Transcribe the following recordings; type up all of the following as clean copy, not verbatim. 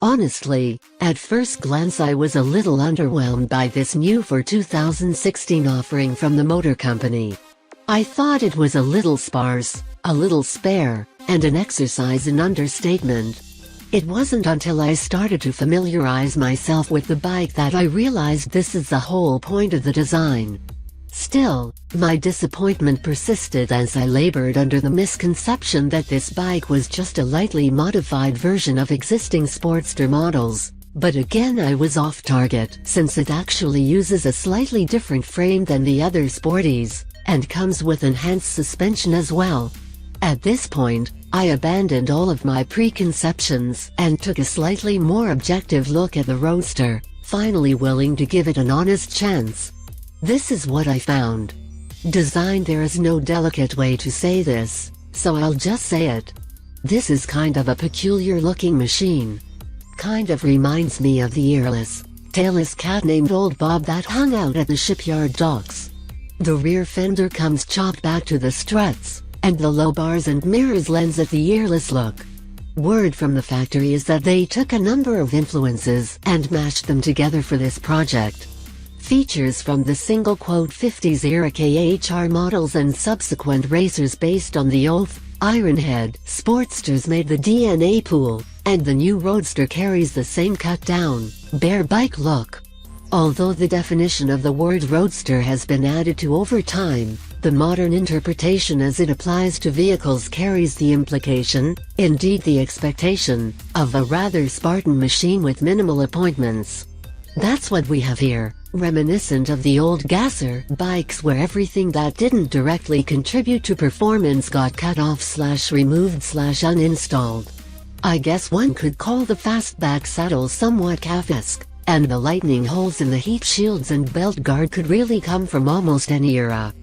Honestly, at first glance I was a little underwhelmed by this new for 2016 offering from the motor company. I thought it was a little sparse, a little spare, and an exercise in understatement. It wasn't until I started to familiarize myself with the bike that I realized this is the whole point of the design. Still, my disappointment persisted as I labored under the misconception that this bike was just a lightly modified version of existing Sportster models. But again I was off target, since it actually uses a slightly different frame than the other Sporties, and comes with enhanced suspension as well. At this point, I abandoned all of my preconceptions and took a slightly more objective look at the Roadster, finally willing to give it an honest chance. This is what I found. Design, there is no delicate way to say this, so I'll just say it. This is kind of a peculiar looking machine. Kind of reminds me of the earless, tailless cat named Old Bob that hung out at the shipyard docks. The rear fender comes chopped back to the struts, and the low bars and mirrors lends it the earless look. Word from the factory is that they took a number of influences and mashed them together for this project. Features from the single quote 50s era KHR models and subsequent racers based on the Oath, Ironhead, Sportsters made the DNA pool, and the new Roadster carries the same cut-down, bare bike look. Although the definition of the word Roadster has been added to over time, the modern interpretation as it applies to vehicles carries the implication, indeed the expectation, of a rather Spartan machine with minimal appointments. That's what we have here, reminiscent of the old gasser bikes where everything that didn't directly contribute to performance got cut off / removed / uninstalled. I guess one could call the fastback saddle somewhat Kafkaesque, and the lightning holes in the heat shields and belt guard could really come from almost any era.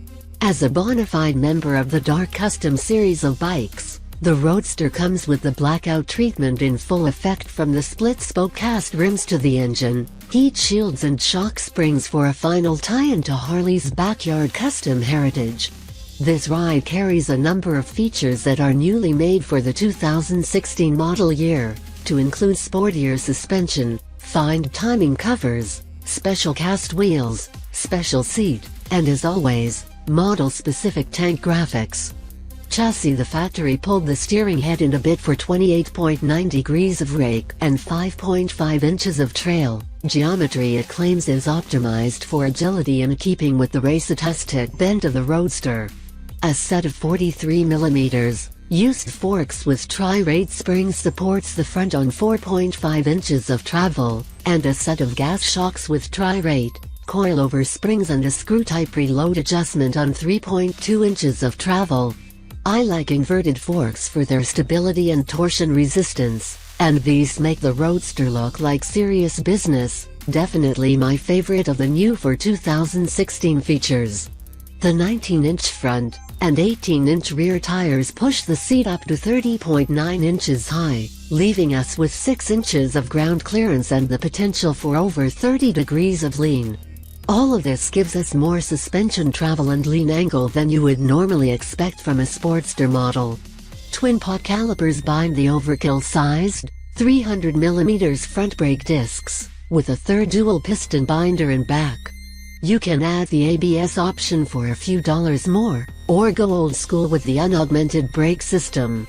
As a bona fide member of the Dark Custom series of bikes, the Roadster comes with the blackout treatment in full effect, from the split-spoke cast rims to the engine, heat shields and shock springs for a final tie-in to Harley's backyard custom heritage. This ride carries a number of features that are newly made for the 2016 model year, to include sportier suspension, fined timing covers, special cast wheels, special seat, and as always, model-specific tank graphics. Chassis: the factory pulled the steering head in a bit for 28.9 degrees of rake and 5.5 inches of trail. Geometry it claims is optimized for agility in keeping with the race-attested bend of the Roadster. A set of 43mm used forks with tri-rate springs supports the front on 4.5 inches of travel, and a set of gas shocks with tri-rate, coilover springs and a screw-type reload adjustment on 3.2 inches of travel. I like inverted forks for their stability and torsion resistance, and these make the Roadster look like serious business. Definitely my favorite of the new for 2016 features. The 19-inch front and 18-inch rear tires push the seat up to 30.9 inches high, leaving us with 6 inches of ground clearance and the potential for over 30 degrees of lean. All of this gives us more suspension travel and lean angle than you would normally expect from a Sportster model. Twin pot calipers bind the overkill-sized, 300mm front brake discs, with a third dual piston binder in back. You can add the ABS option for a few dollars more, or go old school with the unaugmented brake system.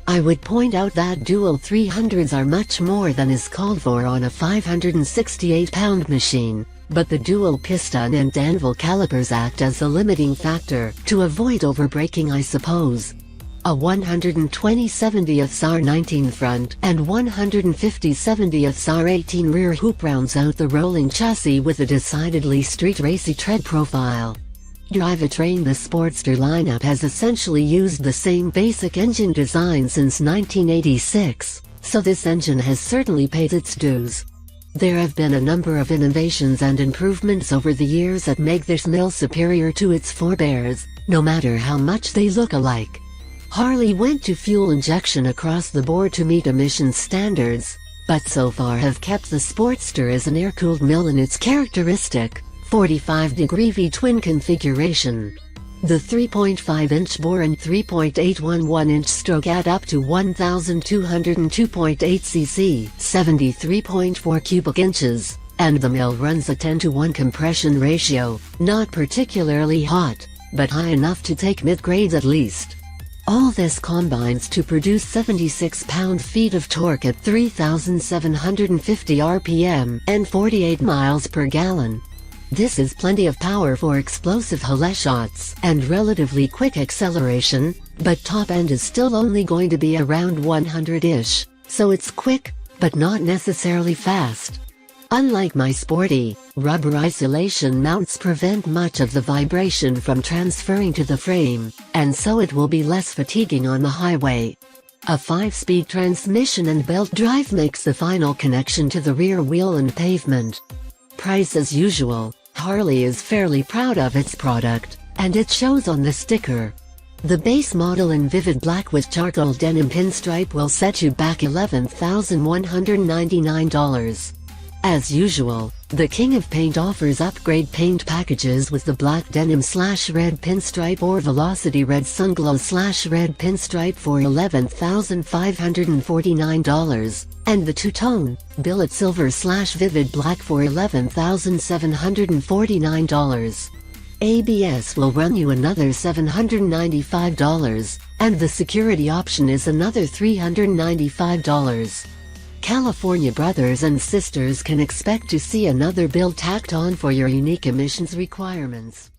I would point out that dual 300s are much more than is called for on a 568-pound machine, but the dual piston and anvil calipers act as a limiting factor, to avoid overbraking I suppose. A 120/70ths R19 front and 150/70ths R18 rear hoop rounds out the rolling chassis with a decidedly street racy tread profile. Drivetrain: the Sportster lineup has essentially used the same basic engine design since 1986, so this engine has certainly paid its dues. There have been a number of innovations and improvements over the years that make this mill superior to its forebears, no matter how much they look alike. Harley went to fuel injection across the board to meet emissions standards, but so far have kept the Sportster as an air-cooled mill in its characteristic 45-degree V-twin configuration. The 3.5-inch bore and 3.811-inch stroke add up to 1,202.8 cc, 73.4 cubic inches, and the mill runs a 10:1 compression ratio, not particularly hot, but high enough to take mid-grades at least. All this combines to produce 76 pound-feet of torque at 3,750 rpm and 48 miles per gallon. This is plenty of power for explosive hole shots and relatively quick acceleration, but top end is still only going to be around 100-ish, so it's quick, but not necessarily fast. Unlike my sporty, rubber isolation mounts prevent much of the vibration from transferring to the frame, and so it will be less fatiguing on the highway. A 5-speed transmission and belt drive makes the final connection to the rear wheel and pavement. Price as usual, Harley is fairly proud of its product, and it shows on the sticker. The base model in vivid black with charcoal denim pinstripe will set you back $11,199. As usual, the King of Paint offers upgrade paint packages with the black denim/red pinstripe or velocity red sunglow/red pinstripe for $11,549, and the two-tone, billet silver/vivid black for $11,749. ABS will run you another $795, and the security option is another $395. California brothers and sisters can expect to see another bill tacked on for your unique emissions requirements.